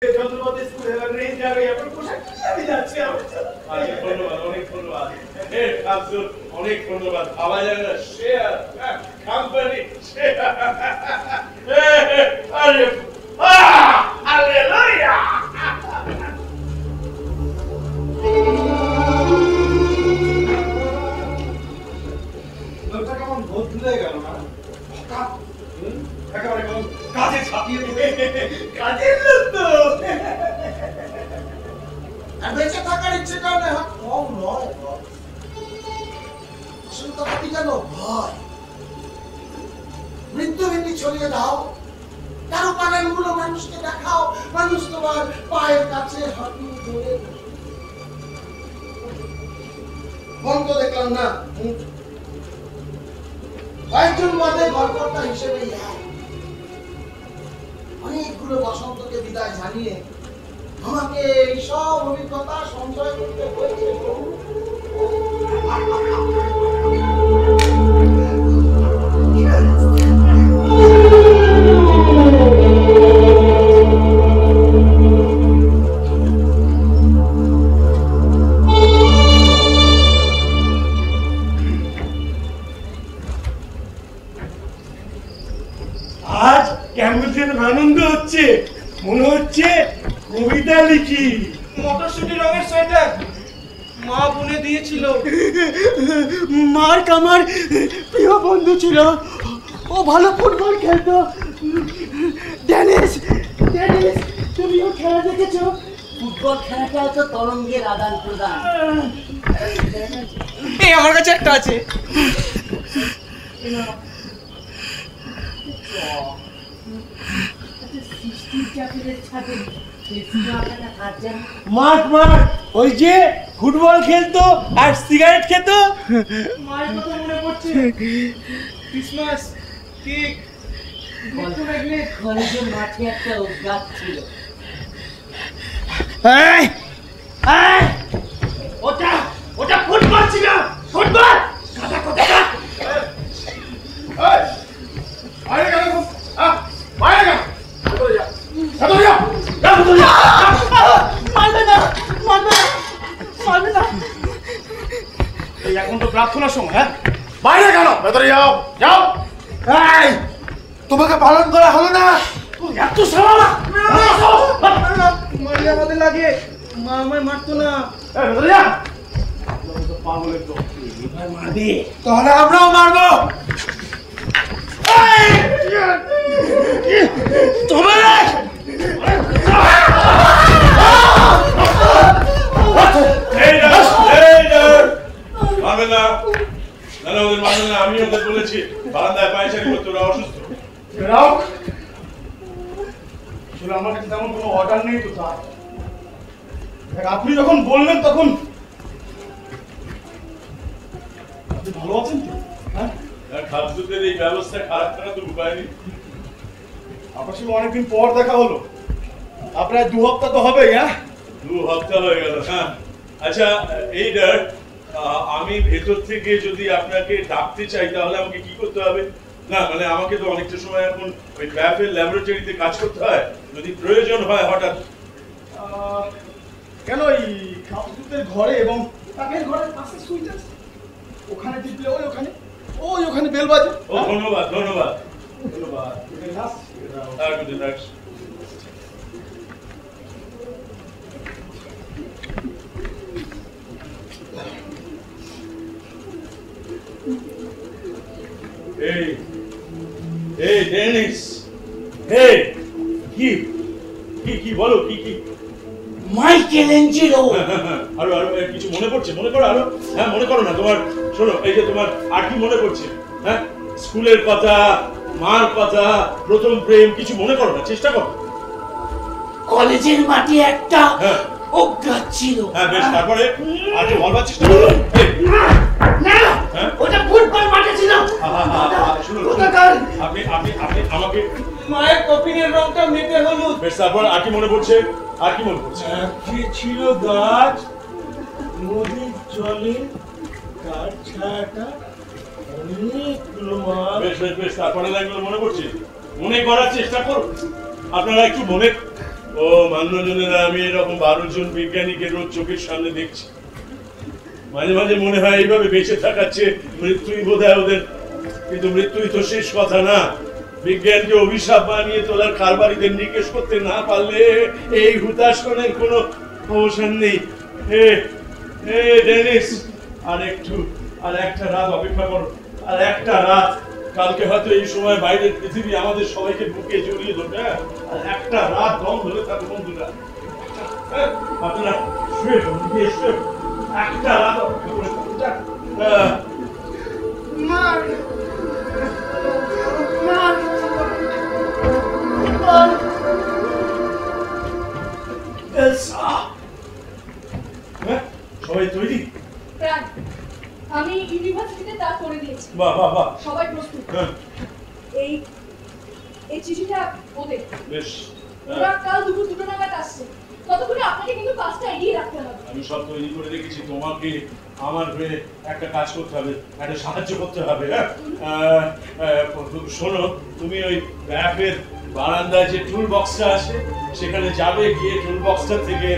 যন্ত্রপাতি স্কুলে রেঞ্জ যাবে এখন পোশাক আমি যাচ্ছি আমি ধন্যবাদ অনেক ধন্যবাদ আব্দুল অনেক ধন্যবাদ ভাবা যায় না শেয়ার কোম্পানি আরে হালেলুয়া লোকটা কেমন বদলে গেল না একেবারে কোন কাজে ছাপিয়ে কাজের লোক তো আর বেঁচে থাকার ইচ্ছে কারণে কম নয় আসলে কথাটি কেন ভয় মৃত্যু ভেঙে ছড়িয়ে দাও কারো পাগানগুলো মানুষকে দেখাও মানুষ তোমার পায়ের কাছে হাঁটু ধরে বন্ধ দেখলাম না কয়েকজন বাদে গল্পটা হিসেবে অনেকগুলো বসন্তকে বিদায় জানিয়ে আমাকে এই সব অভিজ্ঞতা সঞ্চয় করতে হয়েছে আজ কেমন যেন আনন্দ হচ্ছে মনে হচ্ছে কবিতা লিখি মটরশুটি রঙের সোয়েটার মা বুনে দিয়েছিল মার্ক আমার প্রিয় বন্ধু ছিল ও ভালো ফুটবল খেলতো ডেনিস তুমিও খেলা দেখেছো ফুটবল খেলাটা তো তরঙ্গের আদান প্রদান এই আমার কাছে একটা আছে মাঠ ওই যে ফুটবল খেলতো আর সিগারেট খেত মায়ের কথা মনে পড়ছে ক্রিসমাস কেক কলেজের মাঠে একটা গাছ ছিল ওটা ফুটবল ছিল ফুটবল কথা কথা বাইরে গেল বাইরে গেল এখন তো প্রার্থনার সময় হ্যাঁ বাইরে গেল ভেতরে যাও যাও তোমাকে পালন করা হলো না এত সালা মারলে আমাদের লাগে মা আমায় মারতো না ভেতরে যা পাগলের তো এবার মারবে তাহলে আমরাও মারবো তোমার আমি ওদের বলেছি বারান্দায় পায়চারি করতে ওরা অসুস্থ আমার কাছে তেমন কোনো অর্ডার নেই তো তাই আপনি যখন বললেন তখন আপনি ভালো আছেন তো হ্যাঁ খাদ্যদের এই ব্যবস্থা খারাপ থাকা তো উপায় নেই আপনার সঙ্গে অনেকদিন পর দেখা হলো আপনার 2 সপ্তাহ তো হবেই হ্যাঁ 2 সপ্তাহ হয়ে গেল হ্যাঁ আচ্ছা এইটার আমি ভেতর থেকে যদি আপনাকে ডাকতে চাই তাহলে আমাকে কি করতে হবে না মানে আমাকে তো অনেকটা সময় এখন ওই ক্যাফের ল্যাবরেটরিতে কাজ করতে হয় যদি প্রয়োজন হয় হঠাৎ কেন এই খাদ্যদের ঘরে এবং তাদের ঘরের পাশে সুইচ আছে ওখানে টিপলে ওখানে বেল বাজে ও ধন্যবাদ ধন্যবাদ ধন্যবাদ এই ডেনিস এই কি বলো কি মাইকেলেঞ্জেলো আরো কিছু মনে পড়ছে মনে করো আরো হ্যাঁ মনে করো না তোমার শোনো এই যে তোমার আর কি মনে পড়ছে হ্যাঁ স্কুলের কথা মার কথা প্রথম প্রেম কিছু মনে করো না চেষ্টা করো কলেজের মাঠে একটা অজ্ঞাত ছিল হ্যাঁ বেশ তারপরে আর কি বলবার চেষ্টা করো না ওটা ফুটবল মাঠে ছিল আপনি আমাকে মায়ের কপিনের রংটা মেটে হলুদ বেশ তারপর আর কি মনে পড়ছে কি ছিল গাছ নদীর জলে গাছ ছায়াটা অনেকগুলো মাছ বেশ তারপরে লাইনগুলো মনে পড়ছে মনে করার চেষ্টা করো আপনারা একটু মনে ও মান্যজনেরা, আমি এরকম 12 জন বিজ্ঞানীকে রোজ চোখের সামনে দেখছি। মাঝে মাঝে মনে হয় এইভাবে বেঁচে থাকার চেয়ে মৃত্যুই বোধহয় ওদের, কিন্তু মৃত্যুই তো শেষ কথা না। বিজ্ঞানকে অভিশাপ বানিয়ে তোলার কারবারিদের নিকেশ করতে না পারলে এই হুতাশনের কোনো অবসান নেই। ডেনিস, আর একটা রাত অপেক্ষা করো, আর একটা রাত। কালকে হয়তো এই সময় বাইরের পৃথিবী আমাদের সবাইকে বুকে জড়িয়ে ধরবে। আর একটা রাত দম ধরে থাকো বন্ধুরা। আপনারা শুয়ে একটা রাত অপেক্ষা করে সবাই তৈরি? আমি ইউনিভার্সিটিতে তা করে দিয়েছি। বাহ বাহ বাহ, সবাই প্রস্তুত। এই চিঠিটা ওদের। বেশ। ওরা কাল দুপুর 2টা নাগাদ আসছে। ততক্ষণে আপনাকে কিন্তু কাজটা এগিয়ে রাখতে হবে। আমি সব তৈরি করে রেখেছি। তোমাকে আমার হয়ে একটা কাজ করতে হবে, একটা সাহায্য করতে হবে। শোনো, তুমি ওই র্যাপের বারান্দায় যে টুল বক্সটা আছে সেখানে যাবে, গিয়ে টুল বক্সটা থেকে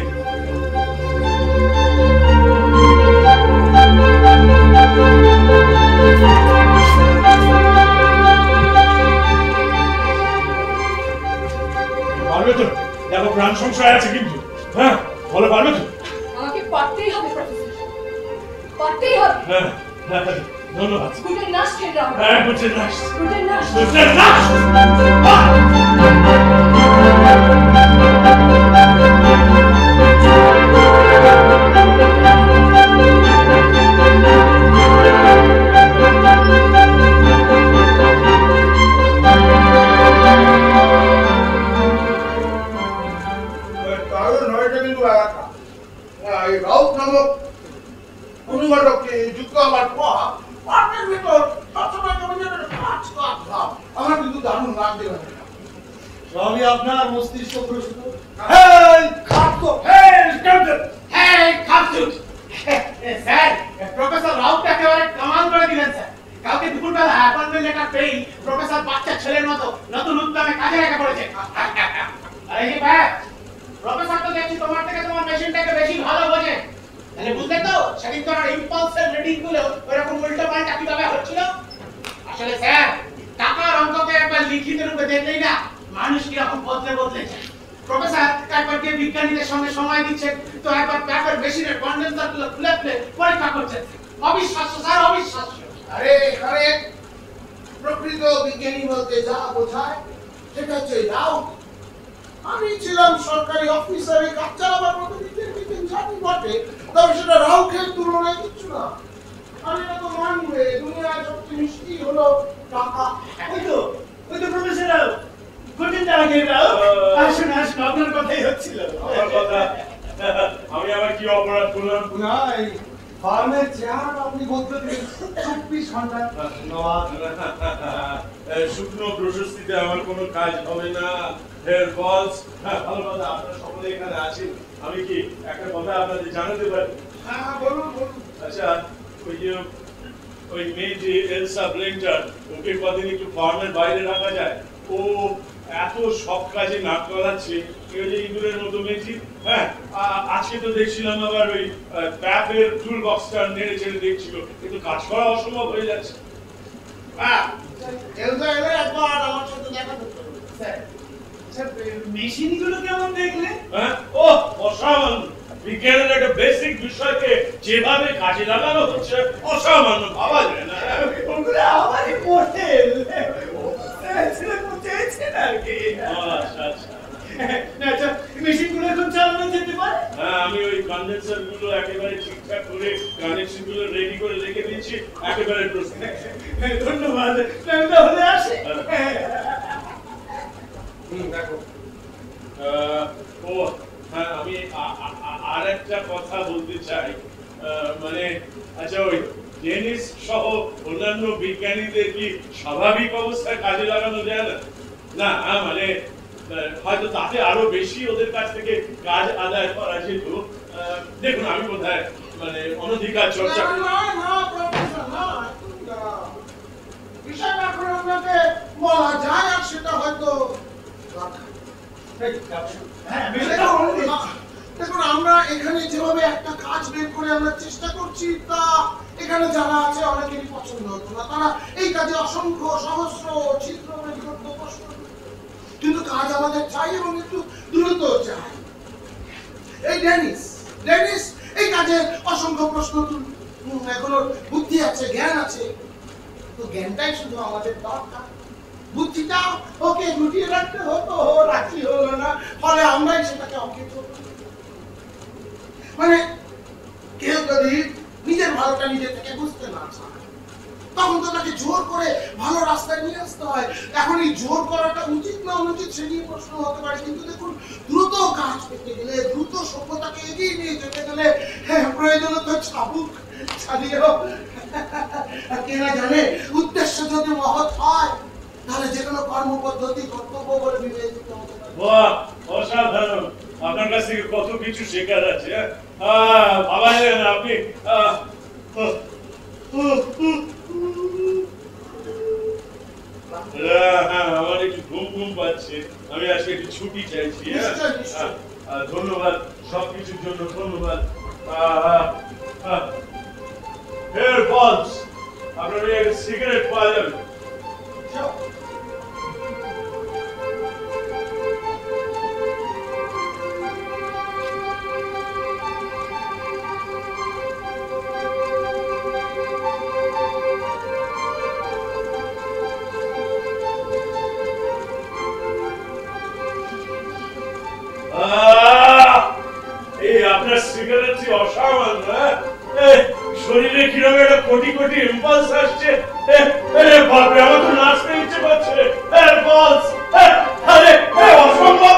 পারবে তো? দেখো প্রাণ সংশয় আছে কিন্তু। হ্যাঁ বলো, পারবে তো? আমাকে পারতেই হবে প্রফেসর, পারতেই হবে। হ্যাঁ হ্যাঁ, ধন্যবাদ। গুটের নাশ কেন্দ্র। হ্যাঁ গুটের নাশ, গুটের নাশ, গুটের নাশ। সবই আপনার মস্তিষ্ক প্রশ্ন। স্যার, প্রফেসর রাউত একেবারে কামাল করে দিলেন স্যার। কালকে দুপুরবেলা অ্যাপয়েন্টমেন্ট লেটার পেয়ে প্রফেসর বাচ্চা ছেলের মতো নতুন উদ্যমে কাজে লেগে পড়েছে। আরে কি ব্যাস, প্রফেসর তো দেখছি তোমার থেকে তোমার মেশিনটাকে বেশি ভালো বোঝে। তাহলে বুঝলে তো সেদিন তোমার ইম্পালসের রিডিং গুলো ওরকম উল্টো পাল্টা কিভাবে হচ্ছিল। আসলে স্যার, টাকার অঙ্ককে একবার লিখিত রূপে দেখলেই না মানুষ কিরকম বদলে বদলেছে। প্রফেসর একবার গিয়ে বিজ্ঞানীদের সঙ্গে সময় দিচ্ছেন, তো একবার পেপার মেশিনের কন্ডেন্সার গুলো খুলে খুলে পরীক্ষা করছেন। অবিশ্বাস্য স্যার, অবিশ্বাস্য। আরে এখানে প্রকৃত বিজ্ঞানী বলতে যা বোঝায় সেটা হচ্ছে রাউট। আমি ছিলাম সরকারি অফিসারে, কাজ চালাবার মতো বিজ্ঞান জানি বটে, তবে সেটা রাউটের তুলনায় কিচ্ছু না। আর এটা তো মানবে, দুনিয়ায় সবচেয়ে মিষ্টি হলো টাকা। ওই তো প্রফেসর রাউত, গুটেন আগে রাউত। আসুন আসুন, আপনার কথাই হচ্ছিল। আমার কথা, আমি আবার কি অপরাধ করলাম? না, এই ফার্মের চেয়ার আপনি বলতে দিন 24 ঘন্টা। শুকনো প্রশস্তিতে আমার কোনো কাজ হবে না। Hair falls. ভালো কথা, আপনারা সকলে এখানে আছেন। আমি কি একটা কথা আপনাদের জানাতে পারি? হ্যাঁ বলুন বলুন। আচ্ছা, ওই মেয়ে যে এলসা ব্লেন্টার, ওকে কদিন একটু ফার্মের বাইরে রাখা যায়? ও এত সব কাজে নাক গলাচ্ছে, কেউ যে ইঁদুরের মতো মেয়েছি। হ্যাঁ, আজকে তো দেখছিলাম আবার ওই প্যাপের টুল বক্সটা নেড়ে চেড়ে দেখছিল, কিন্তু কাজ করা অসম্ভব হয়ে যাচ্ছে। হ্যাঁ, এলসা এলে একবার আমার সাথে দেখা করতে হবে। স্যার, মেশিনগুলো কেমন দেখলে? হ্যাঁ, ও অসামান্য। বিজ্ঞানের একটা বেসিক বিষয়কে যেভাবে কাজে লাগানো হচ্ছে অসামান্য, ভাবা যায় না। ওগুলো আমারই মডেল। আচ্ছা, মেশিনগুলো এখন চালানো যেতে পারে? হ্যাঁ, আমি ওই কন্ডেন্সার গুলো একেবারে ঠিকঠাক করে কানেকশন গুলো রেডি করে রেখে দিয়েছি, একেবারে প্রস্তুত। ধন্যবাদ, তাহলে আসে। দেখো, ও হ্যাঁ, আমি আর একটা কথা বলতে চাই। মানে আচ্ছা, ওই ডেনিস সহ অন্যান্য বিজ্ঞানীদের কি স্বাভাবিক অবস্থায় কাজে লাগানো যায় না? না, মানে হয়তো তাতে আরো বেশি ওদের কাছ থেকে কাজ আদায় করা যেত। দেখুন, আমি বোধহয় মানে অনধিকার চর্চা। বিষয়টা এখন আপনাকে বলা যায়, আর সেটা হয়তো দেখুন আমরা এখানে যেভাবে একটা কাজ বের করে আমরা চেষ্টা করছি তা এখানে যারা আছে অনেকেরই পছন্দ হতো না, তারা এই কাজে অসংখ্য সহস্র ছিদ্র বিরুদ্ধ প্রশ্ন, কিন্তু কাজ আমাদের চাই এবং একটু দ্রুত চাই। এই ডেনিস এই কাজে অসংখ্য প্রশ্ন, এখনো বুদ্ধি আছে, জ্ঞান আছে, তো জ্ঞানটাই শুধু আমাদের দরকার। বুদ্ধিটা ওকে লুটিয়ে রাখতে হতো, রাখি হলো না, ফলে আমরাই সেটাকে অকেজ করি। মানে কেউ যদি নিজের ভালোটা নিজে থেকে বুঝতে না চায় তখন তো তাকে জোর করে ভালো রাস্তায় নিয়ে আসতে হয়। এখন এই জোর করাটা উচিত না অনুচিত সে নিয়ে প্রশ্ন হতে পারে, কিন্তু দেখুন দ্রুত কাজ পেতে গেলে, দ্রুত সভ্যতাকে এগিয়ে নিয়ে যেতে গেলে প্রয়োজন তো চাবুক ছাড়িয়েও কেনা জানে উদ্দেশ্য যদি মহৎ হয় তাহলে যে কোনো কর্মপদ্ধতি কর্তব্য বলে বিবেচিত হতে পারে। বাহ, অসাধারণ! আপনার কাছ থেকে কত কিছু শেখার আছে। ভাবা যায় না আপনি। আমার একটু ঘুম পাচ্ছে, আমি আজকে একটু ছুটি চাইছি। ধন্যবাদ সবকিছুর জন্য, ধন্যবাদ। আপনার সিগারেট পাওয়া যাবে? আপনার সিগারেট অসামান্য, শরীরে কিরকম একটা কোটি কোটি ইম্পালস আসছে। বাপরে, আমার তো নাচতে ইচ্ছে করছে। অসম্ভব।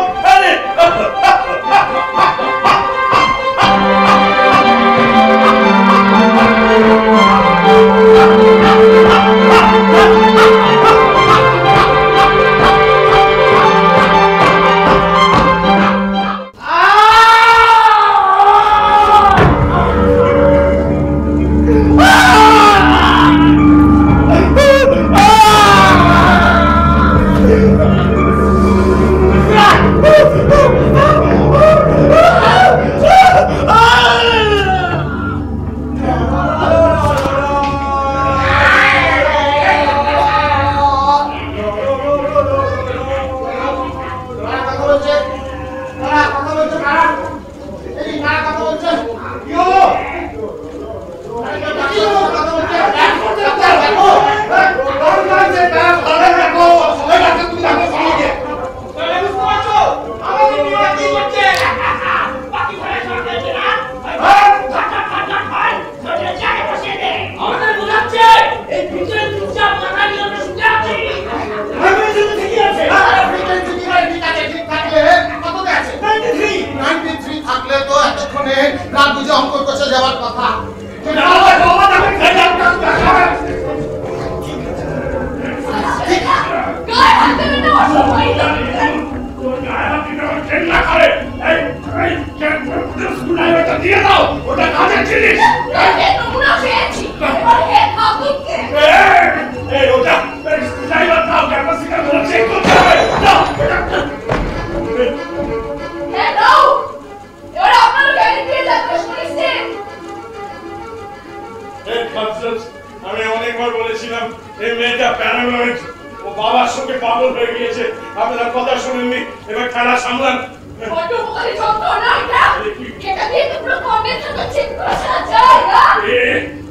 আমি অনেকবার বলেছিলাম এই মেয়েটা প্যারানয়েড, ও বাবার সঙ্গে পাগল হয়ে গিয়েছে। আপনারা কথা শুনেননি, এবার খেলা সামলান।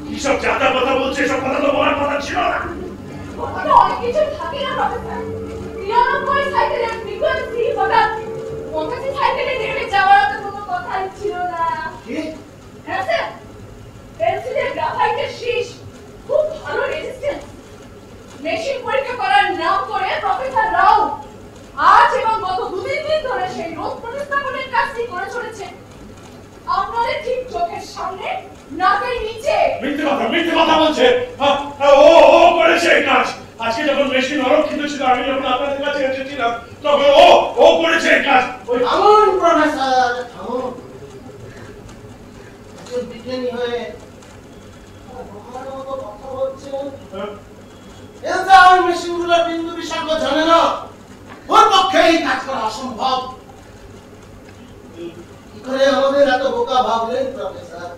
কিসব জাতা কথা বলছে, এসব কথা তো বলার কথা ছিল না। অনেক কিছু থাকে না প্রফেসর। 93 সাইকেলের ফ্রিকোয়েন্সি হঠাৎ 85 সাইকেলে নেমে যাওয়ার তো কোনো কথাই ছিল না। হ্যাঁ স্যার, পেন্সিলের গ্রাফাইটের শীষ খুব ভালো রেজিস্ট্যান্স। মেশিন পরীক্ষা করার নাম করে প্রফেসর রাও আজ এবং গত 2 দিন ধরে সেই রোধ প্রতিস্থাপনের কাজটি করে চলেছে আপনাদের ঠিক চোখের সামনে, নাকের নিচে। মিথ্যে কথা বলছে। ও করেছে এই কাজ। আজকে যখন মেশিন অরক্ষিত ছিল, আমি যখন আপনাদের কাছে এসেছিলাম তখন ও করেছে এই কাজ। থামুন প্রফেসর, থামুন। বিজ্ঞানী হয়ে কথা বলছেন, মেশিনগুলোর বিন্দু বিসর্গ জানে না, ওর পক্ষে এই কাজ করা অসম্ভব। করে আমাদের এত বোকা ভাবলেন প্রফেসর?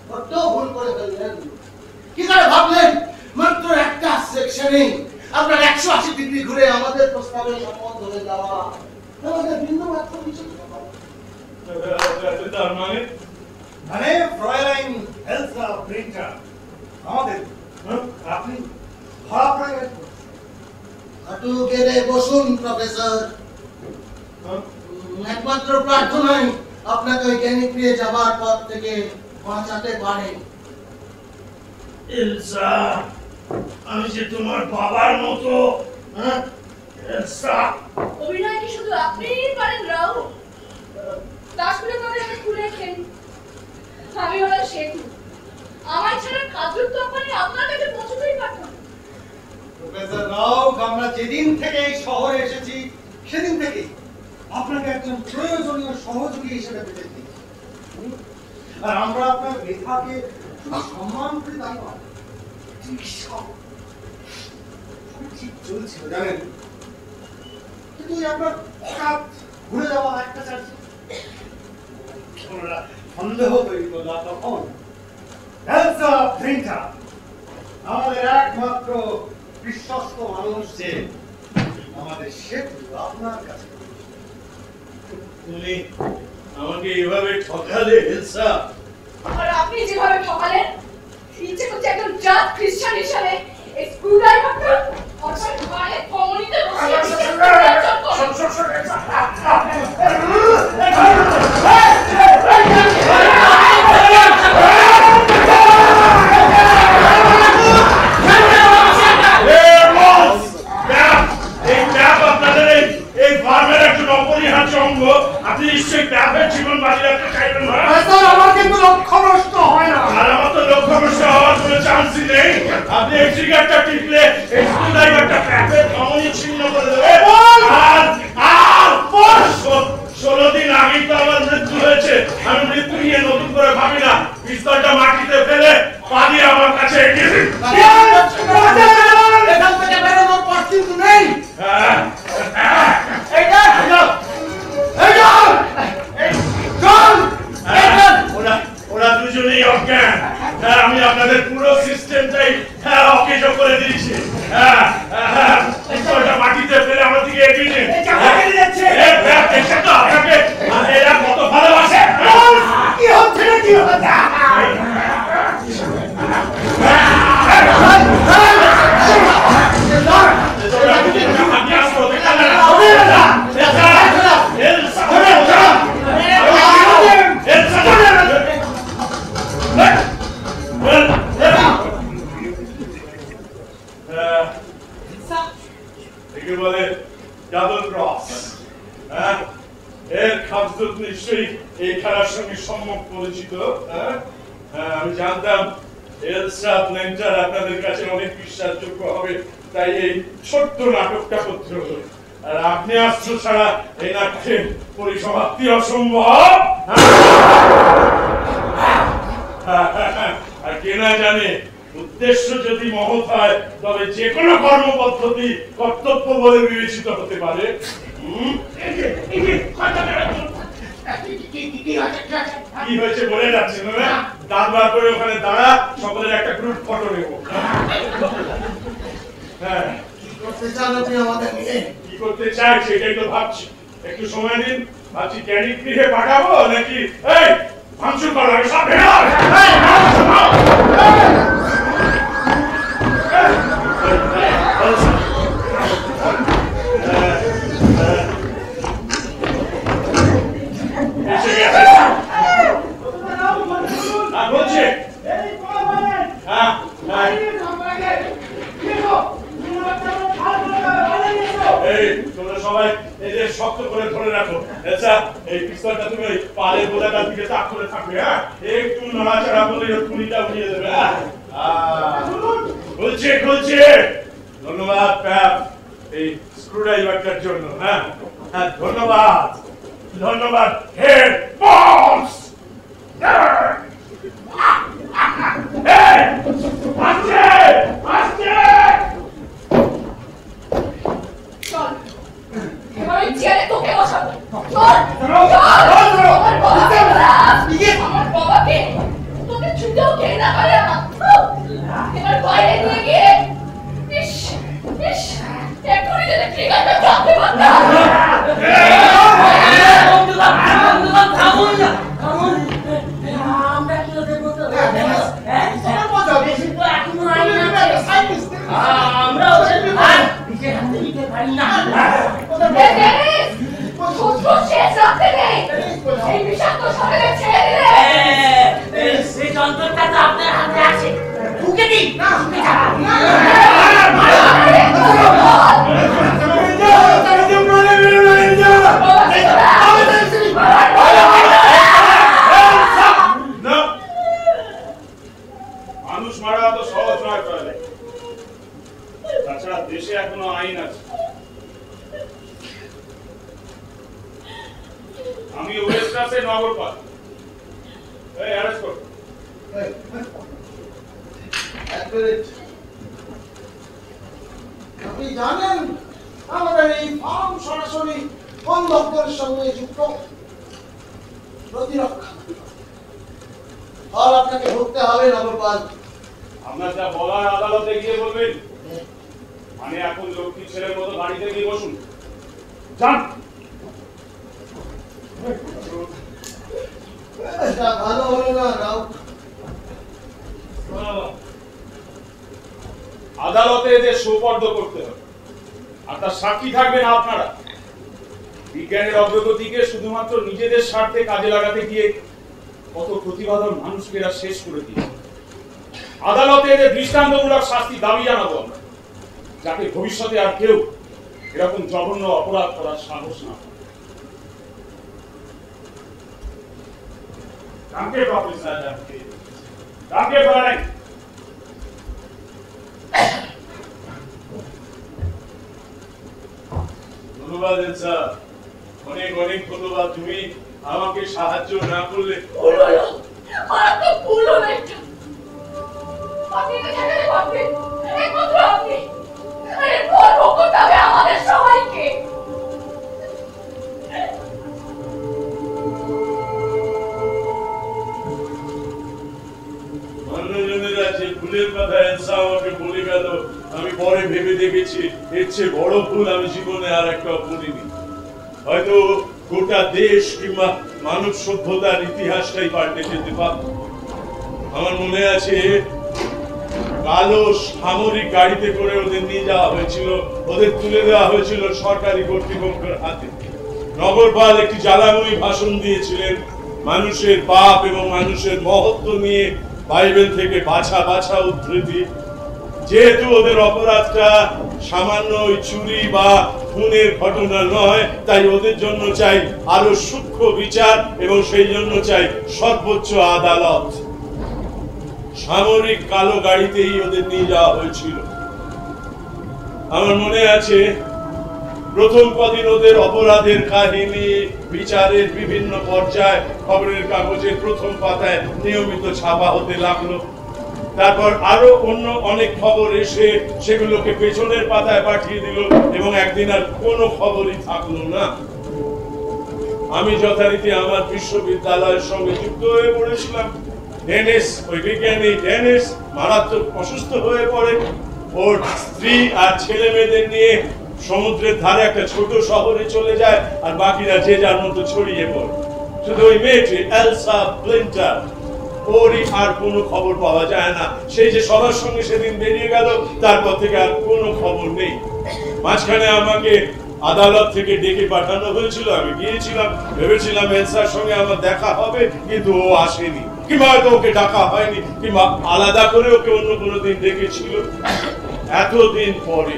বড্ড ভুল করে ফেললেন। কি করে ভাবলেন মাত্র একটা সেকশনে আপনার 180 ডিগ্রি ঘুরে আমাদের প্রস্তাবে সম্মত হয়ে যাওয়া আমাদের বিন্দু মাত্র কিছু তার মানে মানে ফ্রয়লাইন এলসা ব্রিন্টার আমাদের আপনি ধরা পড়ে গেছেন। হাঁটু গেড়ে বসুন প্রফেসর। একমাত্র প্রার্থনাই আপনাকে ওই জ্ঞানীক্রিয়ে যাবার পথ থেকে বাঁচাতে পারে। এলসা, আমি যে তোমার বাবার মতো। এলসা, অভিনয় কি শুধু আপনিই পারেন রাও? দাসপুরে করে আমি খুলে খেলি। আমি হলাম সেতু। আমার ছাড়া কাজুর তরকারি আপনার কাছে পৌঁছতেই পারত না। প্রফেসর রাও, আমরা যেদিন থেকে এই শহরে এসেছি সেদিন থেকে আপনাকে একজন প্রয়োজনীয় সহযোগী হিসেবে পেয়েছি। আর আমরা আপনার মেধাকে সম্মান করে তাই নয়, ঠিক চলছিল জানেন, কিন্তু আপনার হঠাৎ ঘুরে যাওয়া একটা চার্জ সন্দেহ তৈরি করল। তখন এলসা ব্রিন্টার আমাদের একমাত্র বিশ্বস্ত মানুষ যে আমাদের সেতু আপনার কাছে। তুমি আমাকে এভাবে ঠকালে এলসা। আর আপনি যেভাবে ঠকালেন, ইচ্ছে করছে একজন জাত খ্রিস্টান হিসাবে এই স্ক্রুড্রাইভারটা অর্থাৎ ঘরে কমনিতে বসিয়ে আপনি নিশ্চয়ই ক্যাফের জীবন বাজি রাখতে চাইবেন না। আমার কিন্তু লক্ষ্য নষ্ট হয় না। আর আমার তো লক্ষ্য নষ্ট হওয়ার কোনো চান্সই নেই। আপনি এই ট্রিগারটা টিপলে এই স্ক্রুড্রাইভারটা ক্যাফের ধমনী ছিন্ন করে দেবে। আর 16 দিন আগেই তো আমার মৃত্যু হয়েছে। আমি মৃত্যু নিয়ে নতুন করে ভাবি না। পিস্তলটা মাটিতে ফেলে পা দিয়ে আমার কাছে এগিয়ে দিন। এখান থেকে বেরোনোর পথ কিন্তু নেই। ওরা দুজনেই অজ্ঞান। আমি আপনাদের পুরো সিস্টেমটাই অকেজ করে দিয়েছি। মাটিতে ফেলে আমার দিকে এগিয়ে দিন। এরা কত ভালোবাসে। কি হচ্ছে না কি হচ্ছে? নিশ্চয়ই এই খেলার সঙ্গে সম্যক পরিচিত। আমি জানতাম এলসা ব্রিন্টার আপনাদের কাছে অনেক বিশ্বাসযোগ্য হবে, তাই এই ছোট্ট নাটকটা করতে হলো। আর আপনি অস্ত্র ছাড়া এই নাটকের পরিসমাপ্তি অসম্ভব। আর কে না জানে, উদ্দেশ্য যদি মহৎ হয় তবে যে কোনো কর্মপদ্ধতি কর্তব্য বলে বিবেচিত হতে পারে। কি হয়েছে বলে যাচ্ছে না? দাঁত বার করে ওখানে দাঁড়া, সকলের একটা গ্রুপ ফটো নেব। হ্যাঁ, কি করতে চান আপনি আমাদের নিয়ে? কি করতে চাই সেটাই তো ভাবছি। একটু সময় দিন, ভাবছি ক্যানিক গৃহে পাঠাবো নাকি এই ভাঙচুর করা সব ভেড়া। সবাই এদের শক্ত করে ধরে রাখো। আচ্ছা, এই পিস্তলটা তুমি ওই পালের বোঝাটার দিকে তাক করে থাকবে। হ্যাঁ, একটু নড়াচড়া করলে খুনিটা উঠিয়ে দেবে। খুলছে খুলছে। ধন্যবাদ প্যাপ এই স্ক্রুড্রাইভারটার জন্য। হ্যাঁ হ্যাঁ, ধন্যবাদ ধন্যবাদ হেড বস। আসছে আসছে। চল, এবার ওই চেয়ারে তোকে বসাবো। চল চল। তো সকালে ছেড়ে দিলে সেই যন্ত্রটা তো আপনার হাতে আছে, ঢুকে দিন না, ঢুকে যান মানুষ মারা তো সহজ নয়। তাছাড়া দেশে এখনো আইন আছে। আমি ওয়েস্টার্সের নগরপাল। এই অ্যারেস্ট কর। আপনি জানেন আমাদের এই ফার্ম সরাসরি কোন দপ্তরের সঙ্গে যুক্ত? প্রতিরক্ষা। আর আপনাকে ঢুকতে হবে নগরপাল। আপনার যা বলার আদালতে গিয়ে বলবেন। মানে এখন লক্ষ্মী ছেলের মতো গাড়িতে গিয়ে বসুন। যান। এটা ভালো হলো না রাও। আদালতে এদের সুপর্দ করতে হবে। আর তার সাক্ষী থাকবেন আপনারা। বিজ্ঞানের অগ্রগতিকে শুধুমাত্র নিজেদের স্বার্থে কাজে লাগাতে গিয়ে কত প্রতিভাধর মানুষকে এরা শেষ করে দিয়েছে। আদালতে এদের দৃষ্টান্তমূলক শাস্তি দাবি জানাবো আমরা, যাতে ভবিষ্যতে আর কেউ এরকম জঘন্য অপরাধ করার সাহস না পায়। Danke, Professor, danke. Danke, Fräulein. ধন্যবাদ স্যার, অনেক অনেক ধন্যবাদ। তুমি আমাকে সাহায্য না করলে আর তো ভুলো না এটা। আপনি তো এখানে পারবেন, একমাত্র আপনি। আরে গর্ব করতে হবে আমাদের সবাইকে। অন্যজনেরা যে ভুলের কথা এলসা আমাকে বলে গেল, আমি পরে ভেবে দেখেছি এর চেয়ে বড় ভুল আমি জীবনে আর একটা করিনি। হয়তো গোটা দেশ কিংবা মানব সভ্যতার ইতিহাসটাই পাল্টে যেতে পারত। আমার মনে আছে কালো সামরিক গাড়িতে করে ওদের নিয়ে যাওয়া হয়েছিল, ওদের তুলে দেওয়া হয়েছিল সরকারি কর্তৃপক্ষের হাতে। নগরপাল একটি জ্বালাময়ী ভাষণ দিয়েছিলেন মানুষের পাপ এবং মানুষের মহত্ব নিয়ে, বাইবেল থেকে বাছা বাছা উদ্ধৃতি। যেহেতু ওদের অপরাধটা সামান্য চুরি বা খুনের ঘটনা নয়, তাই ওদের জন্য চাই আরো সূক্ষ্ম বিচার এবং সেই জন্য চাই সর্বোচ্চ আদালত। সামরিক কালো গাড়িতেই ওদের নিয়ে যাওয়া হয়েছিল। আমার মনে আছে প্রথম কদিন ওদের অপরাধের কাহিনী বিচারের বিভিন্ন পর্যায় খবরের কাগজের প্রথম পাতায় নিয়মিত ছাপা হতে লাগলো। তারপর আরো অন্য অনেক খবর এসে সেগুলোকে পেছনের পাতায় পাঠিয়ে দিল এবং একদিন আর কোনো খবরই থাকলো না। আমি যথারীতি আমার বিশ্ববিদ্যালয়ের সঙ্গে যুক্ত হয়ে পড়েছিলাম। ডেনিস, ওই বিজ্ঞানী ডেনিস মারাত্মক অসুস্থ হয়ে পড়ে। ওর স্ত্রী আর ছেলে মেয়েদের নিয়ে সমুদ্রের ধারে একটা ছোট শহরে চলে যায়, আর বাকিরা যে যার মতো ছড়িয়ে পড়ে। শুধু ওই মেয়েটি এলসা প্লিন্টার, ওরই আর কোনো খবর পাওয়া যায় না। সেই যে সবার সঙ্গে সেদিন বেরিয়ে গেল, তারপর থেকে আর কোনো খবর নেই। মাঝখানে আমাকে আদালত থেকে ডেকে পাঠানো হয়েছিল, আমি গিয়েছিলাম, ভেবেছিলাম এলসার সঙ্গে আমার দেখা হবে, কিন্তু ও আসেনি, কিংবা হয়তো ওকে ডাকা হয়নি, কিংবা আলাদা করে ওকে অন্য কোনো দিন ডেকেছিল। এতদিন পরে,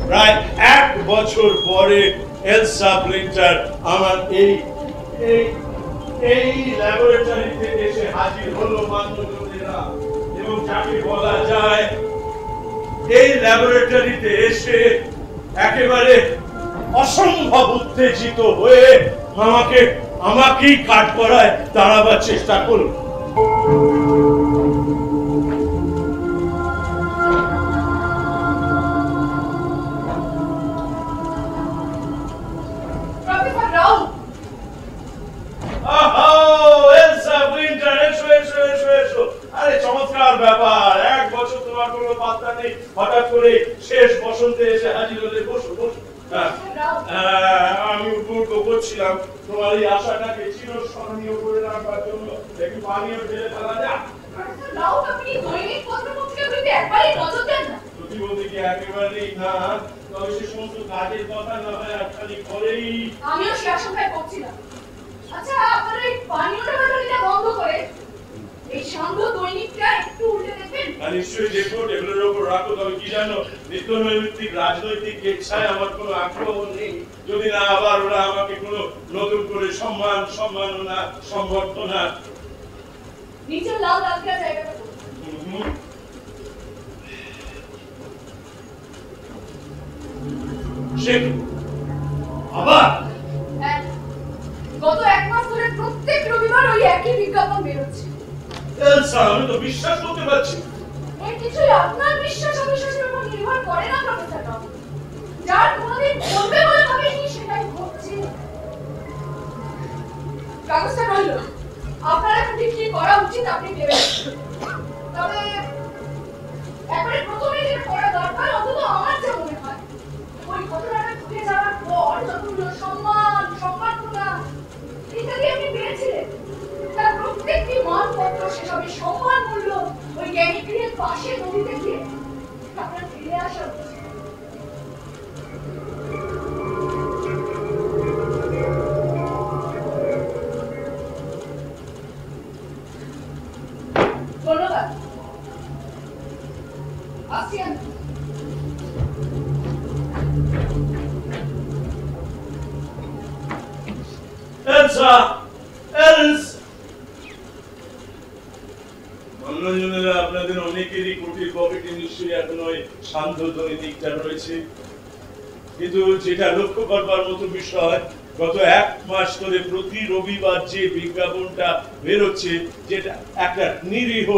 প্রায় 1 বছর পরে এলসা প্লিন্টার আমার এই ল্যাবরেটরিতে এসে হাজির হলো মান্যজনেরা, এবং যাকে বলা যায় এই ল্যাবরেটরিতে এসে একেবারে অসম্ভব উত্তেজিত হয়ে আমাকেই কাঠ করায় দাঁড়াবার চেষ্টা করল। চমৎকার ব্যাপার, 1 বছর তোমার কোনো পাত্তা নেই, হঠাৎ করে শেষ বসন্তে এসে হাজির হলে। বসো বসো। আমি উপভোগ করছিলাম তোমার এই আশাটাকে চিরস্মরণীয় করে রাখবার জন্য। একটু পানীয় ঢেলে ফেলা যাক। প্রতিবন্ধী কি একেবারেই না, তবে সে সমস্ত কাজের কথা না হয় আর খালি করেই। আমিও সে আশঙ্কায় করছিলাম। আচ্ছা, আপনারা পানীয়টা বন্ধ করে এই সান্ধ্য দৈনিকটা একটু উল্টে দেখবেন। নিশ্চয়ই দেখো, টেবিলের উপর রাখো। তবে কি জানো, নিত্য নৈমিত্তিক রাজনৈতিক ইচ্ছায় আমার কোনো আগ্রহ নেই। যদি না আবার ওরা আমাকে কোনো নতুন করে সম্মাননা সম্বর্ধনা। নিচে লাল রাখা জায়গাটা আবার গত 1 মাস ধরে প্রত্যেক রবিবার ওই একই বিজ্ঞাপন বেরোচ্ছে। এলসা, আমি তো বিশ্বাস করতে পারছি না। এই কিছুই আপনার বিশ্বাস অবিশ্বাসের উপর নির্ভর করে না প্রফেসর বাবু। যার কোনোদিন বলবে বলে ভাবেনি সেটাই ঘটছে। কাগজটা রইল, আপনার এখন ঠিক কি করা উচিত আপনি ভেবেন। তবে একবারে প্রথমে যেটা করা দরকার, অন্তত আমার যা মনে হয়, ওই ঘটনাটা ঘটে যাওয়ার পর যতগুলো সম্মাননা ইত্যাদি আপনি পেয়েছিলেন, তার প্রত্যেকটি মানপত্র সেসবের সম্মান মূল্য ওই জ্ঞানীপীঠের পাশে নদীতে গিয়ে আপনার ফিরে আসা উচিত। ধন্যবাদ, আসছি আমি। এলসা, মনোরঞ্জনেরা আপনাদের অনেকেরই কুটির পকেটে নিশ্চয়ই এখন ওই সান্ধ্য দৈনিকটা রয়েছে। কিন্তু যেটা লক্ষ্য করবার মতো বিষয়, গত 1 মাস ধরে প্রতি রবিবার যে বিজ্ঞাপনটা বেরোচ্ছে, যেটা একটা নিরীহ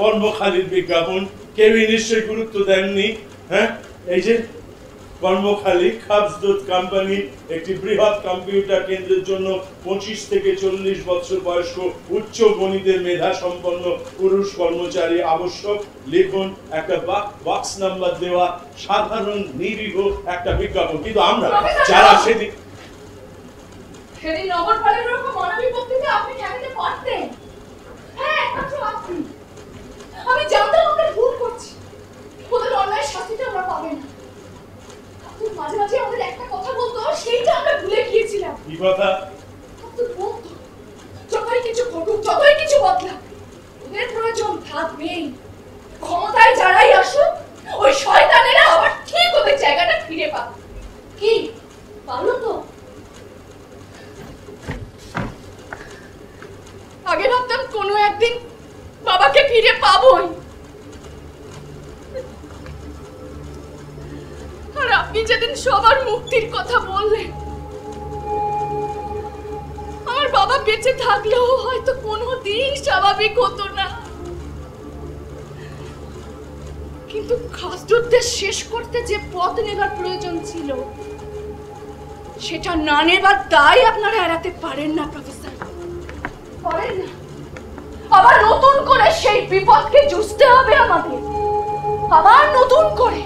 কর্মখালির বিজ্ঞাপন, কেউই নিশ্চয়ই গুরুত্ব দেননি। হ্যাঁ, এই যে কর্মখালী খাবজদুত কোম্পানি একটি বৃহৎ কম্পিউটার কেন্দ্রের জন্য 25 থেকে 40 বছর বয়স্ক উচ্চ গণিতের মেধা সম্পন্ন পুরুষ কর্মচারী আবশ্যক। লিখুন একটা বক্স নাম্বার দেওয়া সাধারণ নিরীহ একটা বিজ্ঞাপন। কিন্তু আমরা যারা সেদিন নগরপালের রকম মানবিক বক্তৃতা আপনি জানাতে পারতেন। হ্যাঁ, একমাত্র আপনি। আমি জানতাম আমরা ভুল করছি, ওদের অন্যায় শাস্তিটা আমরা পাবেন না। মাঝে মাঝে আমাদের একটা কথা বলতো, সেইটা আমরা ভুলে গিয়েছিলাম। কি কথা? যতই কিছু ঘটুক, যতই কিছু বদলাক, ওদের প্রয়োজন থাকবেই। ক্ষমতায় যারাই আসুক, ওই শয়তানেরা আবার ঠিক ওদের জায়গাটা ফিরে পাবে। কি পারলো তো? আগে ভাবতাম কোনো একদিন বাবাকে ফিরে পাবোই, আর আপনি যেদিন সবার মুক্তির কথা বললেন, আমার বাবা বেঁচে থাকলেও হয়তো কোনোদিন স্বাভাবিক হতো না। কিন্তু খাসদুরদের শেষ করতে যে পথ নেবার প্রয়োজন ছিল, সেটা না নেবার দায় আপনারা এড়াতে পারেন না প্রফেসর, পারেন না। আবার নতুন করে সেই বিপদকে জুঝতে হবে আমাদের, আবার নতুন করে,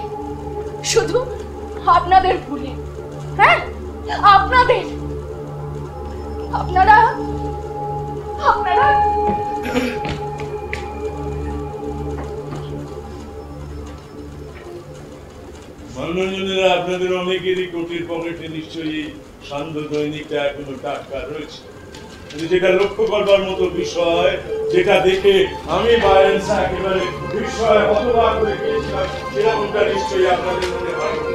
শুধু আপনাদের ভুলে। হ্যাঁ, আপনাদের। আপনারা মনোরঞ্জনেরা আপনাদের অনেকেরই কুটির পকেটে নিশ্চয়ই সান্ধ্য দৈনিকটা এখনো টাটকা রয়েছে। কিন্তু যেটা লক্ষ্য করবার মতো বিষয়, যেটা দেখে আমি বায়ান্সা একেবারে বিষয় হতবাক হয়ে গিয়েছিলাম, সেরকমটা নিশ্চয়ই আপনাদের মনে হয় না।